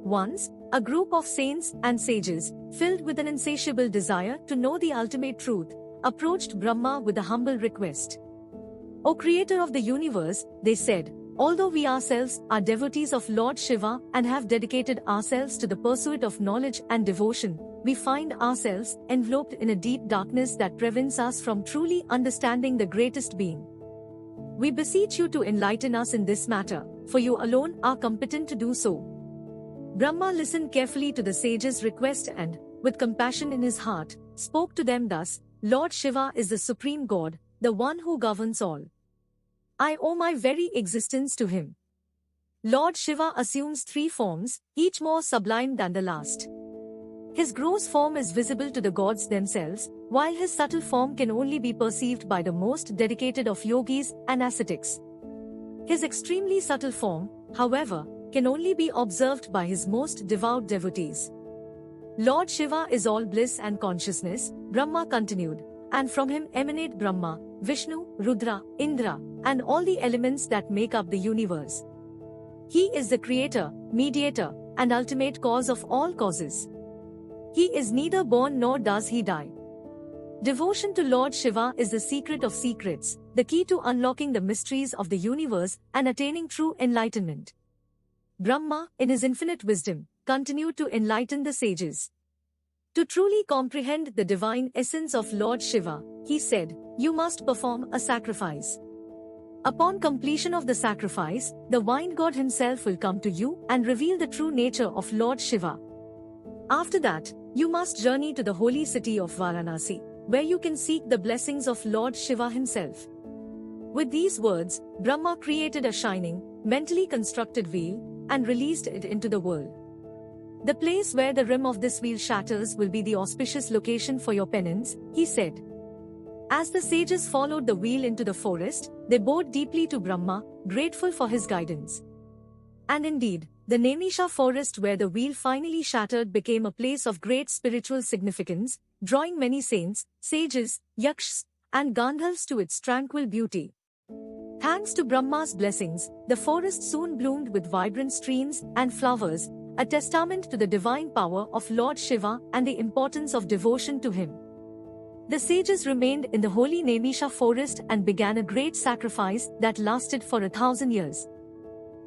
Once, a group of saints and sages, filled with an insatiable desire to know the ultimate truth, approached Brahma with a humble request. "O Creator of the universe," they said, "although we ourselves are devotees of Lord Shiva and have dedicated ourselves to the pursuit of knowledge and devotion, we find ourselves enveloped in a deep darkness that prevents us from truly understanding the greatest being. We beseech you to enlighten us in this matter, for you alone are competent to do so." Brahma listened carefully to the sages' request and, with compassion in his heart, spoke to them thus: "Lord Shiva is the supreme God, the one who governs all. I owe my very existence to him." Lord Shiva assumes three forms, each more sublime than the last. His gross form is visible to the gods themselves, while his subtle form can only be perceived by the most dedicated of yogis and ascetics. His extremely subtle form, however, can only be observed by his most devout devotees. Lord Shiva is all bliss and consciousness, Brahma continued, and from him emanate Brahma, Vishnu, Rudra, Indra, and all the elements that make up the universe. He is the creator, mediator, and ultimate cause of all causes. He is neither born nor does he die. Devotion to Lord Shiva is the secret of secrets, the key to unlocking the mysteries of the universe and attaining true enlightenment. Brahma, in his infinite wisdom, continued to enlighten the sages. To truly comprehend the divine essence of Lord Shiva, he said, "You must perform a sacrifice. Upon completion of the sacrifice, the vine god himself will come to you and reveal the true nature of Lord Shiva. After that, you must journey to the holy city of Varanasi, where you can seek the blessings of Lord Shiva himself." With these words, Brahma created a shining, mentally constructed wheel, and released it into the world. "The place where the rim of this wheel shatters will be the auspicious location for your penance," he said. As the sages followed the wheel into the forest, they bowed deeply to Brahma, grateful for his guidance. And indeed, the Naimisha forest where the wheel finally shattered became a place of great spiritual significance, drawing many saints, sages, yakshas, and gandharvas to its tranquil beauty. Thanks to Brahma's blessings, the forest soon bloomed with vibrant streams and flowers, a testament to the divine power of Lord Shiva and the importance of devotion to him. The sages remained in the holy Naimisha forest and began a great sacrifice that lasted for 1,000 years.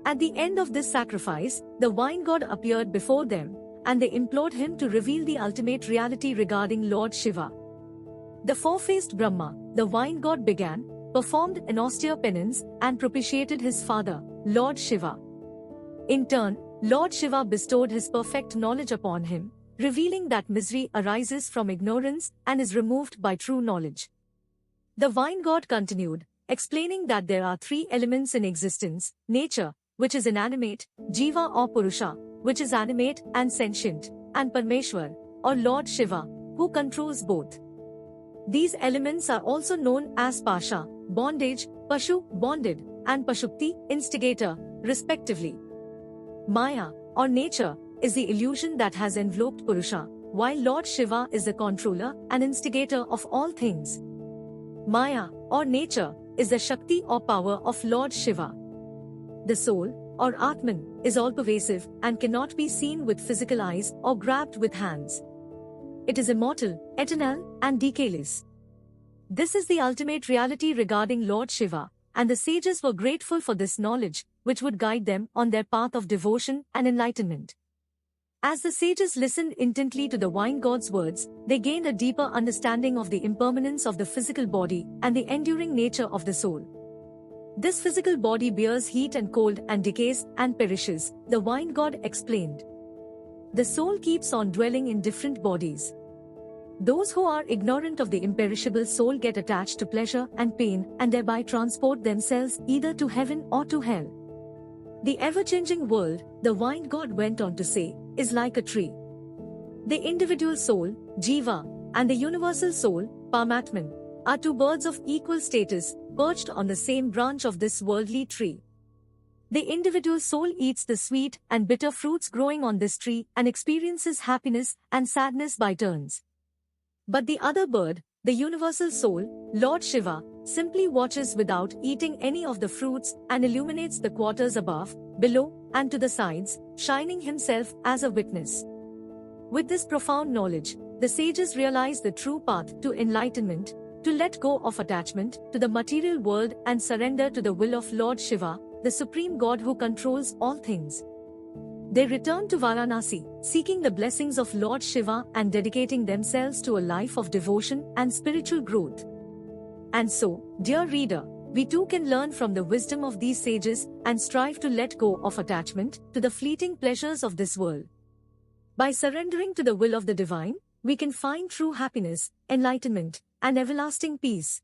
At the end of this sacrifice, the vine god appeared before them, and they implored him to reveal the ultimate reality regarding Lord Shiva. The four-faced Brahma, the vine god, began, performed an austere penance, and propitiated his father, Lord Shiva. In turn, Lord Shiva bestowed his perfect knowledge upon him, revealing that misery arises from ignorance and is removed by true knowledge. The vine god continued, explaining that there are three elements in existence: nature, which is inanimate, Jiva or Purusha, which is animate and sentient, and Parmeshwar, or Lord Shiva, who controls both. These elements are also known as Pasha, bondage, Pashu, bonded, and Pashukti, instigator, respectively. Maya, or nature, is the illusion that has enveloped Purusha, while Lord Shiva is the controller and instigator of all things. Maya, or nature, is the Shakti or power of Lord Shiva. The soul, or Atman, is all-pervasive and cannot be seen with physical eyes or grabbed with hands. It is immortal, eternal, and decayless. This is the ultimate reality regarding Lord Shiva, and the sages were grateful for this knowledge, which would guide them on their path of devotion and enlightenment. As the sages listened intently to the vine god's words, they gained a deeper understanding of the impermanence of the physical body and the enduring nature of the soul. This physical body bears heat and cold and decays and perishes, the vine god explained. The soul keeps on dwelling in different bodies. Those who are ignorant of the imperishable soul get attached to pleasure and pain and thereby transport themselves either to heaven or to hell. The ever-changing world, the vine god went on to say, is like a tree. The individual soul, Jiva, and the universal soul, Paramatman, are two birds of equal status, perched on the same branch of this worldly tree. The individual soul eats the sweet and bitter fruits growing on this tree and experiences happiness and sadness by turns. But the other bird, the universal soul, Lord Shiva, simply watches without eating any of the fruits and illuminates the quarters above, below, and to the sides, shining himself as a witness. With this profound knowledge, the sages realize the true path to enlightenment, to let go of attachment to the material world and surrender to the will of Lord Shiva, the supreme God who controls all things. They return to Varanasi, seeking the blessings of Lord Shiva and dedicating themselves to a life of devotion and spiritual growth. And so, dear reader, we too can learn from the wisdom of these sages and strive to let go of attachment to the fleeting pleasures of this world. By surrendering to the will of the divine, we can find true happiness, enlightenment, and everlasting peace.